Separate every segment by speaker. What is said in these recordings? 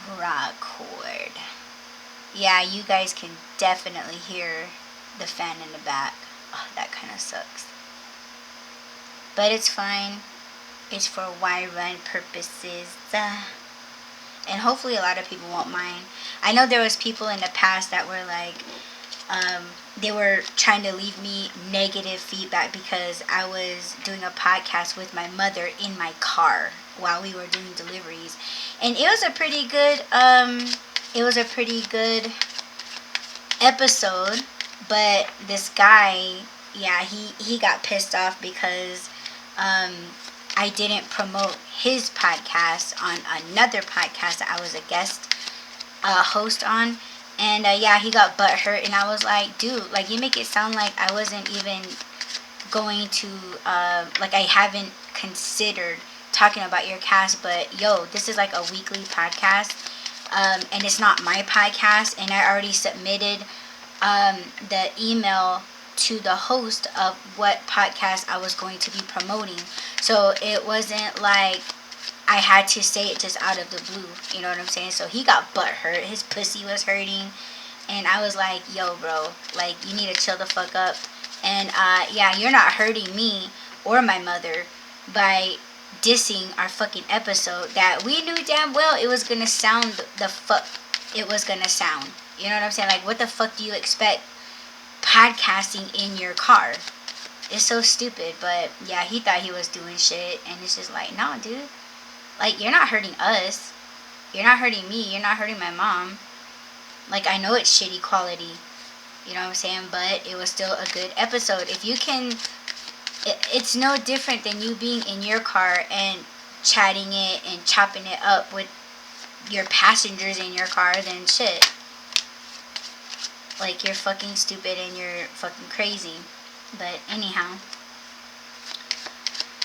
Speaker 1: Record. Yeah, you guys can definitely hear the fan in the back. Oh, that kind of sucks. But it's fine. It's for why run purposes. And hopefully a lot of people won't mind. I know there was people in the past that were like, they were trying to leave me negative feedback because I was doing a podcast with my mother in my car while we were doing deliveries, and it was a pretty good episode. But this guy, yeah, he got pissed off because I didn't promote his podcast on another podcast that I was a guest host on. And yeah, he got butthurt, and I was like, dude, like, you make it sound like I wasn't even going to, like, I haven't considered talking about your cast. But yo, this is like a weekly podcast, and it's not my podcast, and I already submitted the email to the host of what podcast I was going to be promoting. So it wasn't like I had to say it just out of the blue. You know what I'm saying? So he got butt hurt. His pussy was hurting. And I was like, yo, bro, like, you need to chill the fuck up. And yeah, you're not hurting me or my mother by dissing our fucking episode that we knew damn well it was gonna sound the fuck it was gonna sound. You know what I'm saying? Like, what the fuck do you expect podcasting in your car? It's so stupid. But yeah, he thought he was doing shit, and it's just like, no, dude. Like, you're not hurting us. You're not hurting me. You're not hurting my mom. Like, I know it's shitty quality. You know what I'm saying? But it was still a good episode. If you can... It's no different than you being in your car and chatting it and chopping it up with your passengers in your car, then shit. Like, you're fucking stupid and you're fucking crazy. But anyhow.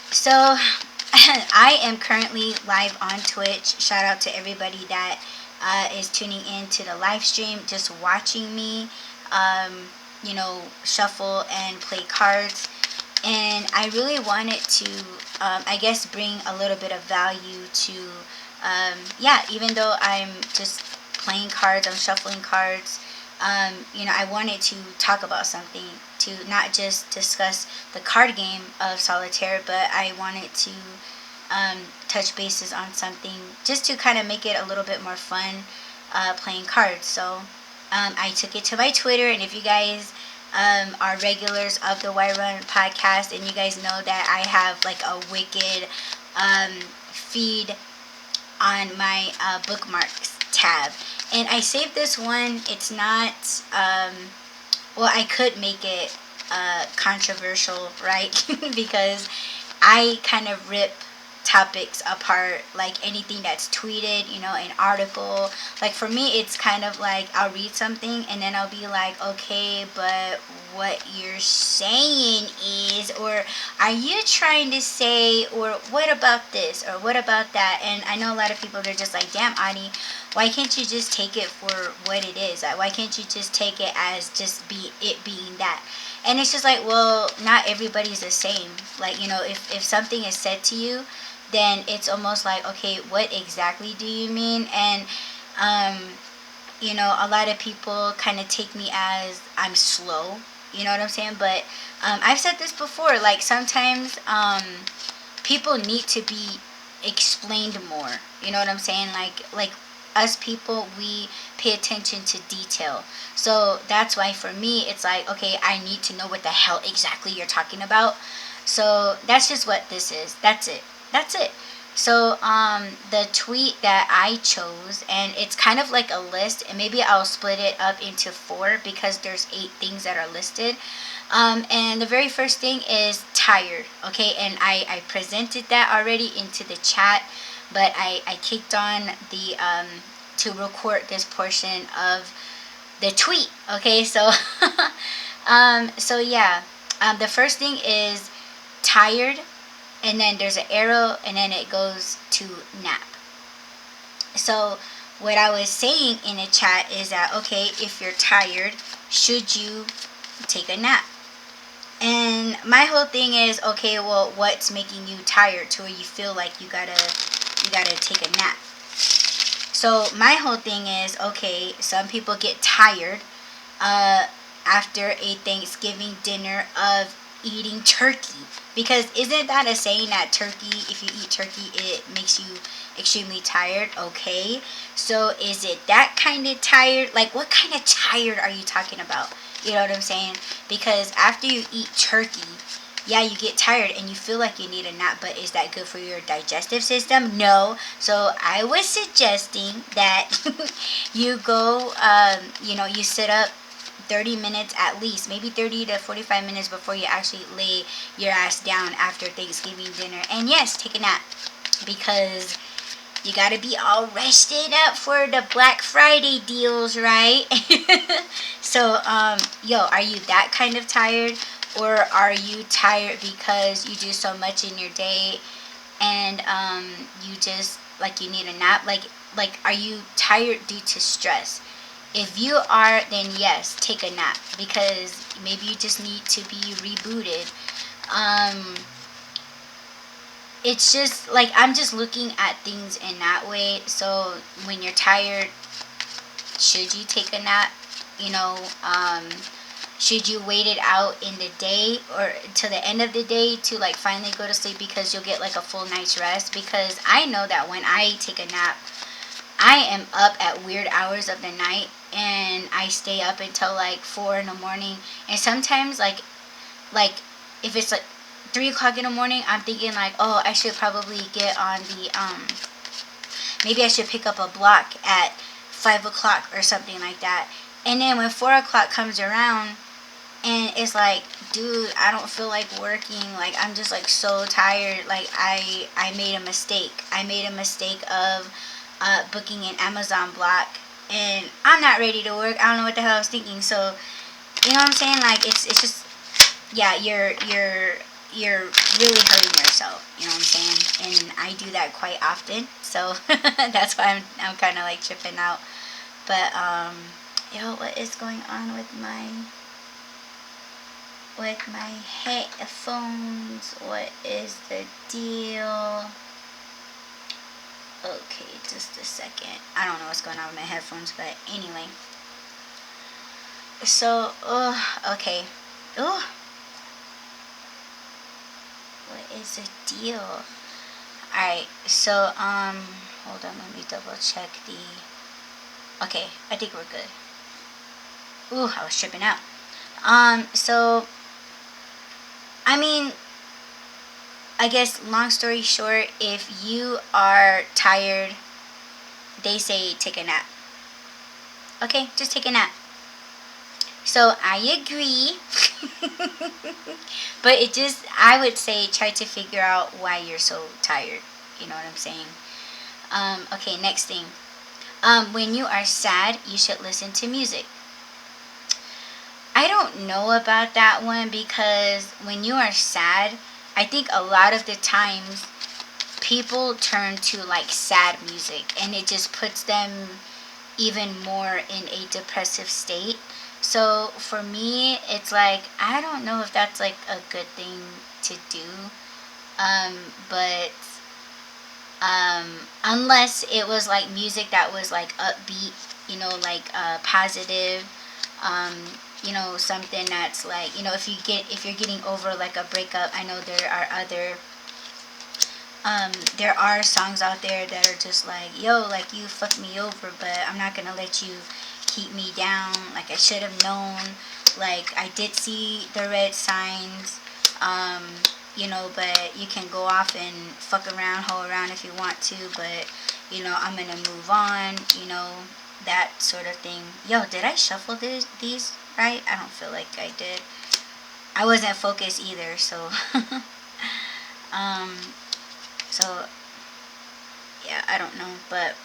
Speaker 1: So... I am currently live on Twitch. Shout out to everybody that is tuning in to the live stream, just watching me, shuffle and play cards. And I really wanted to, I guess, bring a little bit of value to, even though I'm just playing cards, I'm shuffling cards. I wanted to talk about something, to not just discuss the card game of solitaire, but I wanted to touch bases on something just to kind of make it a little bit more fun playing cards. So I took it to my Twitter, and if you guys are regulars of the Why Run podcast, and you guys know that I have like a wicked feed on my bookmarks tab. And I saved this one. It's not, I could make it controversial, right? Because I kind of rip topics apart, like anything that's tweeted, an article. Like, for me, it's kind of like I'll read something and then I'll be like, okay, but what you're saying is, or are you trying to say, or what about this, or what about that? And I know a lot of people, they're just like, damn, Adi, why can't you just take it for what it is? Like, why can't you just take it as just being that? And it's just like, well, not everybody's the same. Like, if something is said to you, then it's almost like, okay, what exactly do you mean? And a lot of people kind of take me as I'm slow. You know what I'm saying? But I've said this before. Like, sometimes people need to be explained more. You know what I'm saying? Like us people, we pay attention to detail. So that's why for me, it's like, okay, I need to know what the hell exactly you're talking about. So that's just what this is. That's it. So the tweet that I chose, and it's kind of like a list, and maybe I'll split it up into 4 because there's 8 things that are listed. And the very first thing is tired. Okay, and I presented that already into the chat, but I kicked on the to record this portion of the tweet. Okay, so the first thing is tired, and then there's an arrow, and then it goes to nap. So what I was saying in the chat is that, okay, if you're tired, should you take a nap? And my whole thing is, okay, well, what's making you tired to where you feel like you gotta take a nap? So my whole thing is, okay, some people get tired uh, after a Thanksgiving dinner of eating turkey. Because isn't that a saying that turkey, if you eat turkey, it makes you extremely tired? Okay. So is it that kind of tired? Like, what kind of tired are you talking about? You know what I'm saying? Because after you eat turkey, yeah, you get tired and you feel like you need a nap, but is that good for your digestive system? No. So I was suggesting that you go, you sit up 30 minutes at least, maybe 30 to 45 minutes before you actually lay your ass down after Thanksgiving dinner. And yes, take a nap, because you gotta be all rested up for the Black Friday deals, right? So, are you that kind of tired? Or are you tired because you do so much in your day and you just, like, you need a nap? Like, are you tired due to stress? If you are, then yes, take a nap, because maybe you just need to be rebooted. Um, it's just like, I'm just looking at things in that way. So when you're tired, should you take a nap? You know, should you wait it out in the day or to the end of the day to, like, finally go to sleep, because you'll get like a full night's rest? Because I know that when I take a nap, I am up at weird hours of the night, and I stay up until like 4 in the morning. And sometimes, like if it's like 3 o'clock in the morning, I'm thinking like, oh, I should probably get on the maybe I should pick up a block at 5 o'clock or something like that. And then when 4 o'clock comes around, and it's like, dude, I don't feel like working. Like, I'm just like so tired. Like, I made a mistake. I made a mistake of booking an Amazon block, and I'm not ready to work. I don't know what the hell I was thinking. So, you know what I'm saying? Like, it's just, yeah, you're really hurting yourself. You know what I'm saying? And I do that quite often. So that's why I'm kind of like tripping out. But what is going on with my headphones? What is the deal? Okay, just a second. I don't know what's going on with my headphones, but anyway. So, okay. Oh, what is the deal? Alright, so, hold on, let me double check the... Okay, I think we're good. Ooh, I was tripping out. So, I mean, I guess, long story short, if you are tired, they say take a nap. Okay, just take a nap. So I agree. But I would say, try to figure out why you're so tired. You know what I'm saying? Okay, next thing. When you are sad, you should listen to music. I don't know about that one, because when you are sad, I think a lot of the times people turn to like sad music, and it just puts them even more in a depressive state. So for me, it's like, I don't know if that's like a good thing to do. But unless it was like music that was like upbeat, like positive, um, something that's like, if you're getting over like a breakup. I know there are songs out there that are just like, yo, like, you fucked me over, but I'm not gonna let you keep me down. Like, I should have known. Like, I did see the red signs. But you can go off and fuck around, hoe around if you want to, but, I'm gonna move on, that sort of thing. Yo, did I shuffle these right? I don't feel like I did. I wasn't focused either, so. um, so, yeah, I don't know, but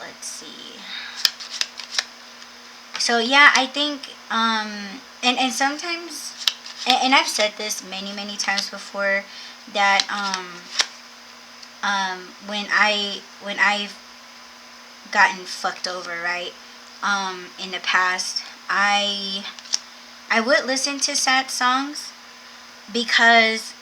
Speaker 1: let's see. So, yeah, I think, and sometimes, and I've said this many, many times before, that, when I've gotten fucked over, right, in the past, I would listen to sad songs, because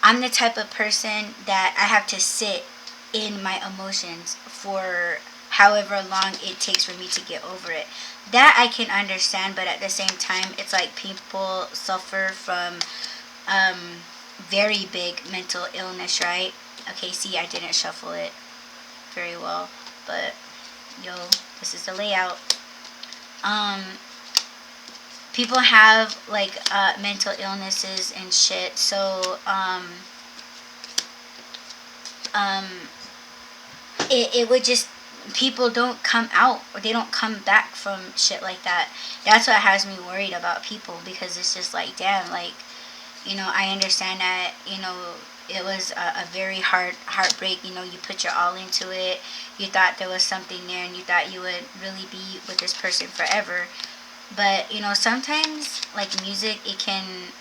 Speaker 1: I'm the type of person that I have to sit in my emotions for however long it takes for me to get over it. That I can understand, but at the same time, it's like people suffer from very big mental illness, right? Okay, see, I didn't shuffle it very well, but yo, this is the layout. Um, People have like mental illnesses and shit, so um, it would just, people don't come out, or they don't come back from shit like that. That's what has me worried about people, because it's just like, damn, like, I understand that, it was a very hard heartbreak. You put your all into it. You thought there was something there, and you thought you would really be with this person forever. But sometimes, like, music, it can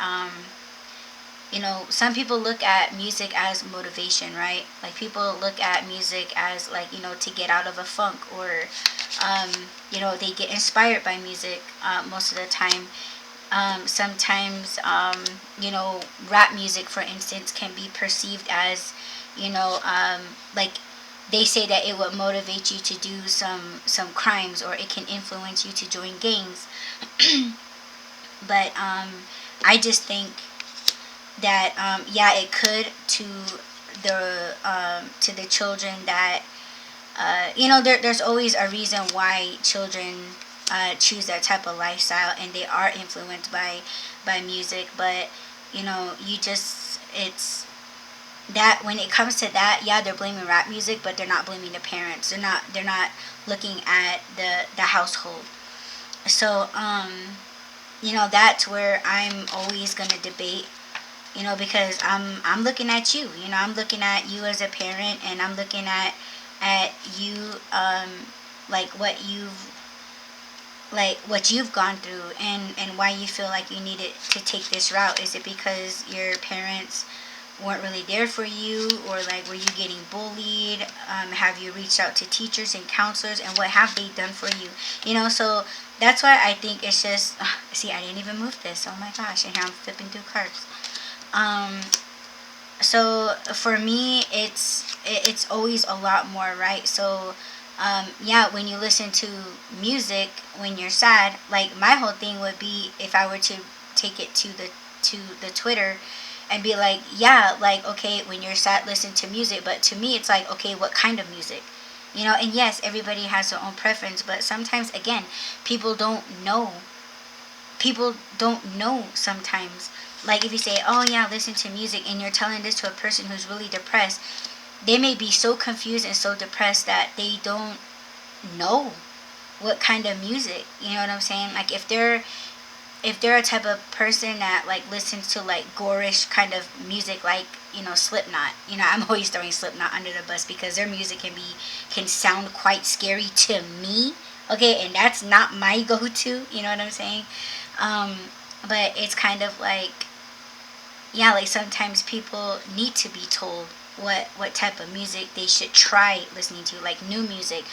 Speaker 1: some people look at music as motivation, right? Like, people look at music as, like, to get out of a funk, or they get inspired by music most of the time. Sometimes rap music, for instance, can be perceived as, like, they say that it would motivate you to do some crimes, or it can influence you to join gangs. But I just think that yeah, it could, to the children that there's always a reason why children choose that type of lifestyle, and they are influenced by music. But you just, it's that when it comes to that, yeah, they're blaming rap music, but they're not blaming the parents. They're not looking at the household. So that's where I'm always going to debate, because I'm looking at you. I'm looking at you as a parent, and I'm looking at you, like what you've gone through, and why you feel like you needed to take this route. Is it because your parents weren't really there for you, or like, were you getting bullied? Have you reached out to teachers and counselors, and what have they done for you? So that's why I think it's just, see, I didn't even move this. Oh my gosh, and here I'm flipping through cards. So for me, it's always a lot more, right? So yeah, when you listen to music when you're sad, like, my whole thing would be, if I were to take it to the Twitter, and be like, yeah, like, okay, when you're sad, listen to music. But to me, it's like, okay, what kind of music? And yes, everybody has their own preference, but sometimes, again, people don't know. People don't know sometimes. Like, if you say, oh yeah, listen to music, and you're telling this to a person who's really depressed, they may be so confused and so depressed that they don't know what kind of music. You know what I'm saying? Like, if they're a type of person that, like, listens to, like, gorish kind of music, like, Slipknot. I'm always throwing Slipknot under the bus, because their music can sound quite scary to me. Okay, and that's not my go-to. You know what I'm saying? But it's kind of like, yeah, like, sometimes people need to be told what type of music they should try listening to, like new music.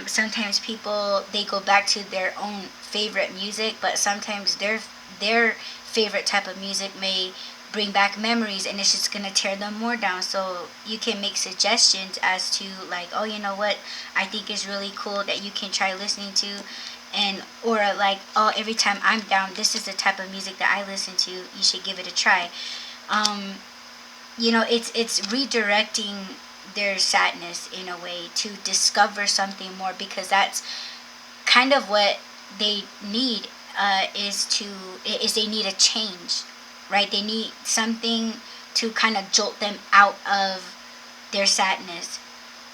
Speaker 1: Sometimes people, they go back to their own favorite music, but sometimes their favorite type of music may bring back memories, and it's just gonna tear them more down. So you can make suggestions as to, like, oh, you know what, I think is really cool that you can try listening to, and or like, oh, every time I'm down, this is the type of music that I listen to. You should give it a try. Um, it's redirecting their sadness in a way to discover something more, because that's kind of what they need, is they need a change, right? They need something to kind of jolt them out of their sadness.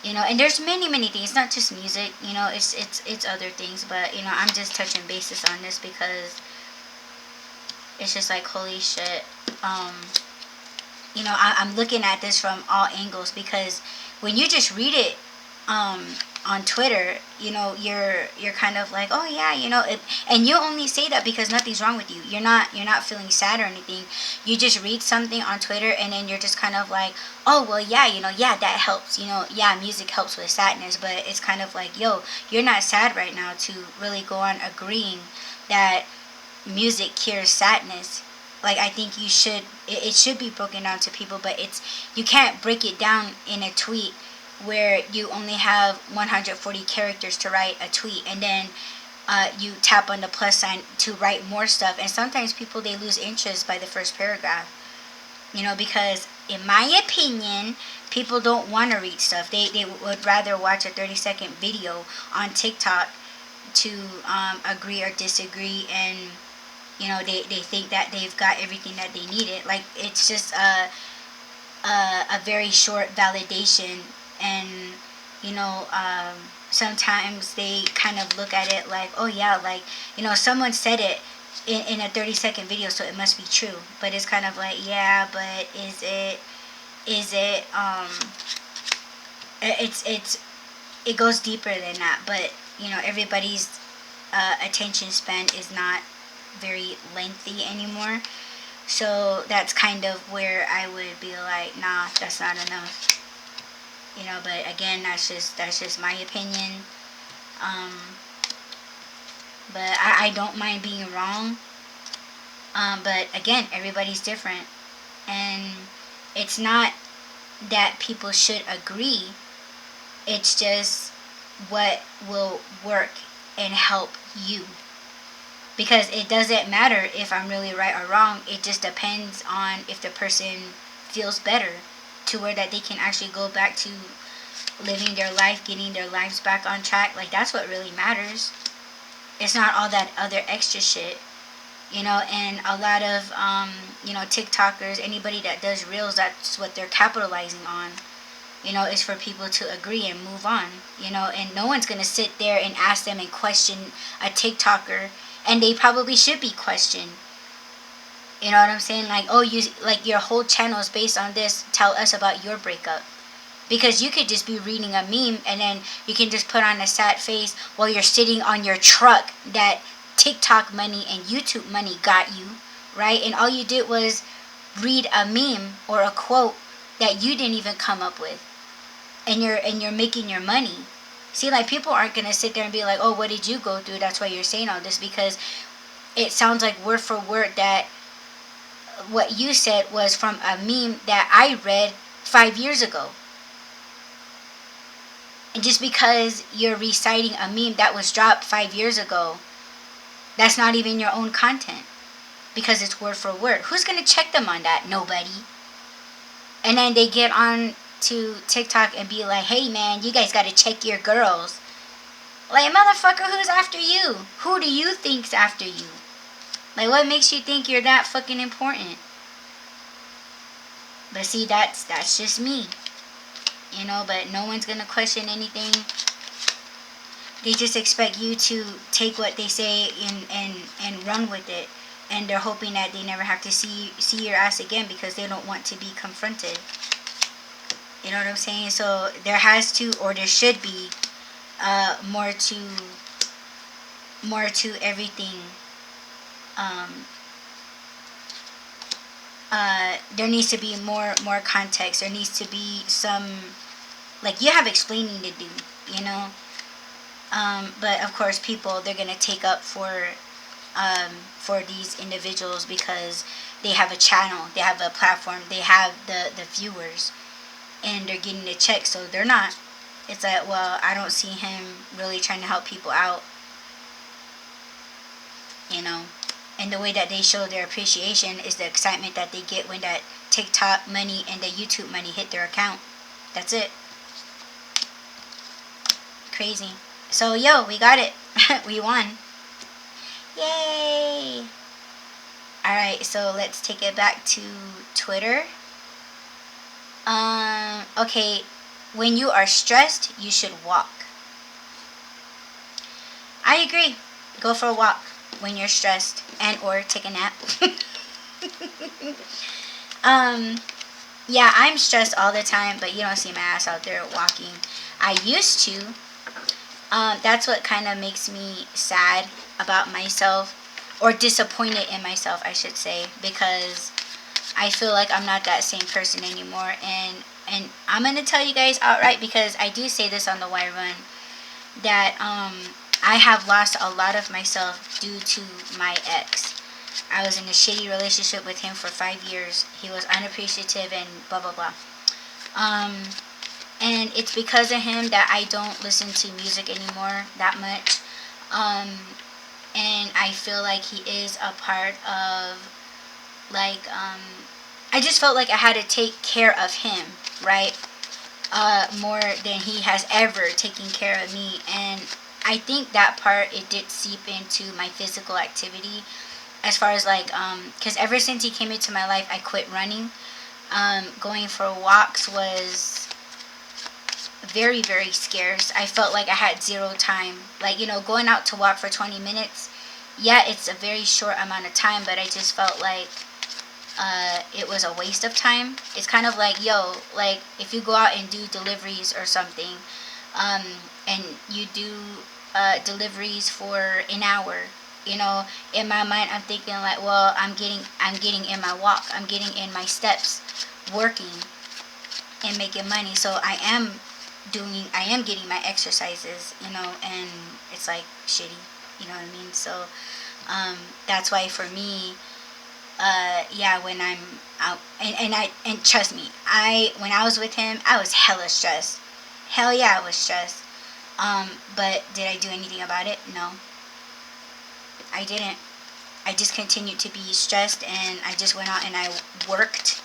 Speaker 1: And there's many things. It's not just music. It's other things. But I'm just touching bases on this, because it's just like, holy shit. I'm looking at this from all angles, because when you just read it on Twitter, you're kind of like, oh yeah, and you only say that because nothing's wrong with you. You're not feeling sad or anything. You just read something on Twitter, and then you're just kind of like, oh well, yeah, yeah, that helps. Yeah, music helps with sadness, but it's kind of like, yo, you're not sad right now to really go on agreeing that music cures sadness. Like, I think it should be broken down to people, but you can't break it down in a tweet where you only have 140 characters to write a tweet, and then you tap on the plus sign to write more stuff. And sometimes people, they lose interest by the first paragraph, because in my opinion, people don't want to read stuff. They would rather watch a 30-second video on TikTok to agree or disagree, and they think that they've got everything that they needed. Like, it's just a very short validation. And sometimes they kind of look at it like, oh yeah, like, someone said it in a 30-second video, so it must be true. But it's kind of like, yeah, but is it it goes deeper than that. But everybody's attention span is not very lengthy anymore. So that's kind of where I would be like, nah, that's not enough. But again, that's just my opinion. But I don't mind being wrong. But again, everybody's different, and it's not that people should agree. It's just what will work and help you. Because it doesn't matter if I'm really right or wrong. It just depends on if the person feels better, to where that they can actually go back to living their life, getting their lives back on track. Like, that's what really matters. It's not all that other extra shit. And a lot of TikTokers, anybody that does reels, that's what they're capitalizing on. Is for people to agree and move on. And no one's gonna sit there and ask them and question a TikToker, and they probably should be questioned. You know what I'm saying? Like, oh, your whole channel is based on this. Tell us about your breakup. Because you could just be reading a meme, and then you can just put on a sad face while you're sitting on your truck that TikTok money and YouTube money got you, right? And all you did was read a meme or a quote that you didn't even come up with, and you're making your money. See, like, people aren't gonna sit there and be like, oh, what did you go through? That's why you're saying all this, because it sounds like word for word that what you said was from a meme that I read 5 years ago. And just because you're reciting a meme that was dropped 5 years ago, that's not even your own content, because it's word for word. Who's going to check them on that? Nobody. And then they get on to TikTok and be like, hey man, you guys got to check your girls. Like, motherfucker, who's after you? Who do you think's after you? Like, what makes you think you're that fucking important? But see, that's just me. But no one's gonna question anything. They just expect you to take what they say and run with it. And they're hoping that they never have to see your ass again, because they don't want to be confronted. You know what I'm saying? So there has to, or there should be, more to everything. There needs to be more context. There needs to be some, like, you have explaining to do, but of course people, they're gonna take up for these individuals, because they have a channel, they have a platform, they have the viewers, and they're getting a check. So they're not, it's like, well, I don't see him really trying to help people out. And the way that they show their appreciation is the excitement that they get when that TikTok money and the YouTube money hit their account. That's it. Crazy. So, yo, we got it. We won. Yay! Alright, so let's take it back to Twitter. Okay, when you are stressed, you should walk. I agree. Go for a walk when you're stressed, and or take a nap. Yeah, I'm stressed all the time, but you don't see my ass out there walking. I used to. That's what kind of makes me sad about myself, or disappointed in myself, I should say, because I feel like I'm not that same person anymore. And I'm gonna tell you guys outright, because I do say this on the Y Run, that I have lost a lot of myself due to my ex. I was in a shitty relationship with him for 5 years. He was unappreciative and blah blah blah. And it's because of him that I don't listen to music anymore that much. And I feel like he is a part of, like, I just felt like I had to take care of him, right? More than he has ever taken care of me. And I think that part, it did seep into my physical activity, as far as like, because ever since he came into my life, I quit running. Going for walks was very, very scarce. I felt like I had zero time. Like, going out to walk for 20 minutes, yeah, it's a very short amount of time, but I just felt like it was a waste of time. It's kind of like, yo, like if you go out and do deliveries or something, um, and you do deliveries for an hour, in my mind I'm thinking like, well, I'm getting in my walk, I'm getting in my steps, working and making money. So I am getting my exercises, and it's like shitty, you know what I mean? So that's why for me, yeah, when I'm out, and trust me, when I was with him, I was hella stressed. Hell yeah, I was stressed. But did I do anything about it? No, I didn't. I just continued to be stressed, and I just went out and I worked,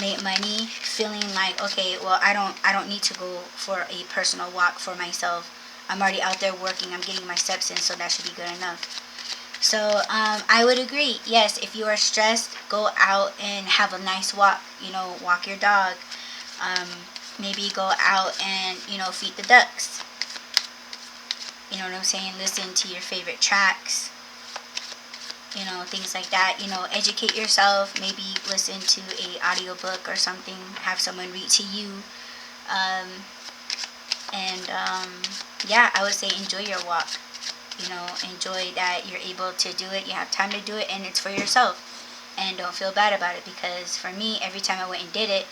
Speaker 1: made money, feeling like, okay, well, I don't need to go for a personal walk for myself. I'm already out there working. I'm getting my steps in, so that should be good enough. So I would agree. Yes, if you are stressed, go out and have a nice walk. Walk your dog. Um, Maybe go out and feed the ducks. You know what I'm saying? Listen to your favorite tracks. Things like that. Educate yourself. Maybe listen to a audiobook or something. Have someone read to you. Um, and yeah, I would say enjoy your walk. Enjoy that you're able to do it, you have time to do it, and it's for yourself. And don't feel bad about it, because for me, every time I went and did it,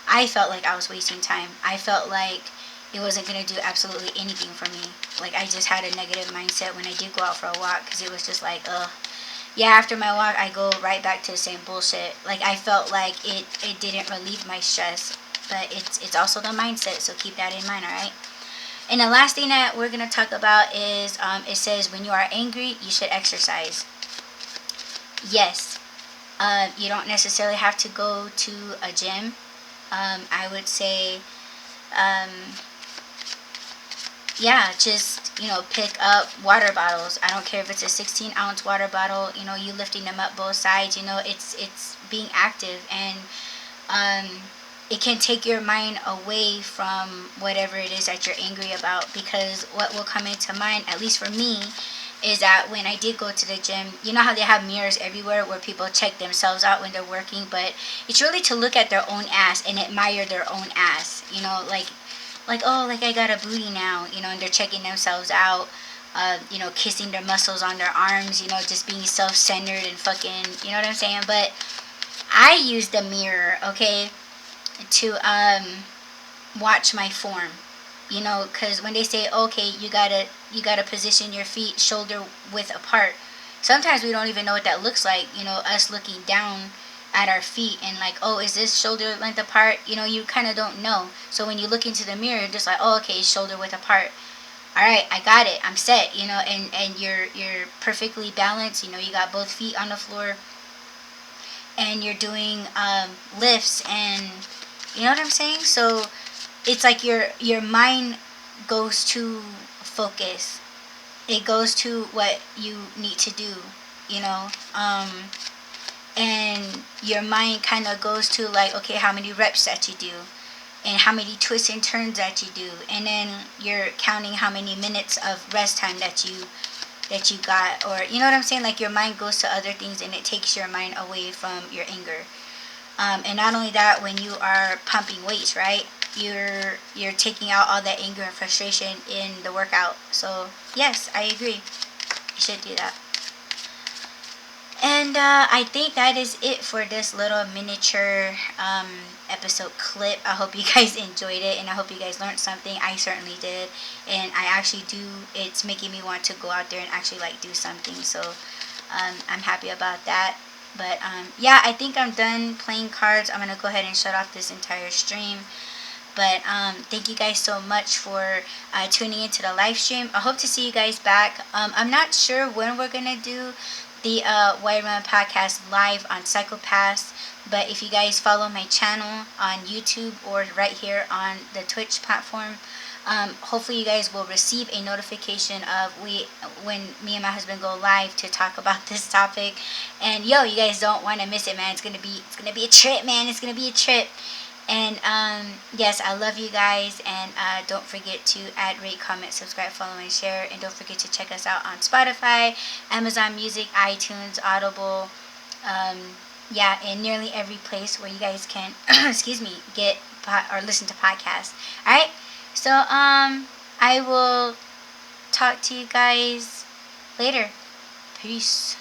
Speaker 1: I felt like I was wasting time. I felt like it wasn't going to do absolutely anything for me. Like, I just had a negative mindset when I did go out for a walk, because it was just like, ugh. Yeah, after my walk, I go right back to the same bullshit. Like, I felt like it didn't relieve my stress. But it's also the mindset, so keep that in mind, alright? And the last thing that we're going to talk about is, it says when you are angry, you should exercise. Yes, you don't necessarily have to go to a gym. I would say, um, yeah, just, pick up water bottles. I don't care if it's a 16-ounce water bottle, you lifting them up both sides, it's being active. And it can take your mind away from whatever it is that you're angry about, because what will come into mind, at least for me, is that when I did go to the gym, you know how they have mirrors everywhere where people check themselves out when they're working, but it's really to look at their own ass and admire their own ass, like, oh, like I got a booty now, and they're checking themselves out, kissing their muscles on their arms, just being self-centered and fucking, you know what I'm saying? But I use the mirror, okay, to watch my form, because when they say, okay, you gotta position your feet shoulder width apart, sometimes we don't even know what that looks like, us looking down at our feet and like, oh, is this shoulder length apart? You kind of don't know. So when you look into the mirror, you're just like, oh, okay, shoulder width apart. All right, I got it, I'm set. And you're perfectly balanced. You got both feet on the floor, and you're doing lifts, and you know what I'm saying? So it's like your mind goes to focus. It goes to what you need to do, you know. And your mind kind of goes to like, okay, how many reps that you do, and how many twists and turns that you do, and then you're counting how many minutes of rest time that you got, or you know what I'm saying? Like, your mind goes to other things, and it takes your mind away from your anger. And not only that, when you are pumping weights, right? You're taking out all that anger and frustration in the workout. So yes, I agree. You should do that. And I think that is it for this little miniature episode clip. I hope you guys enjoyed it, and I hope you guys learned something. I certainly did, and I actually do. It's making me want to go out there and actually like do something. So I'm happy about that. But yeah, I think I'm done playing cards. I'm gonna go ahead and shut off this entire stream. But thank you guys so much for tuning into the live stream. I hope to see you guys back. I'm not sure when we're gonna do the White Women podcast live on Psychopaths, but if you guys follow my channel on YouTube or right here on the Twitch platform, hopefully you guys will receive a notification of when me and my husband go live to talk about this topic. And yo, you guys don't want to miss it, man. It's gonna be a trip, man. It's gonna be a trip. And yes, I love you guys. And don't forget to add, rate, comment, subscribe, follow, and share. And don't forget to check us out on Spotify, Amazon Music, iTunes, Audible. Yeah, in nearly every place where you guys can, excuse me, get or listen to podcasts. All right. So I will talk to you guys later. Peace.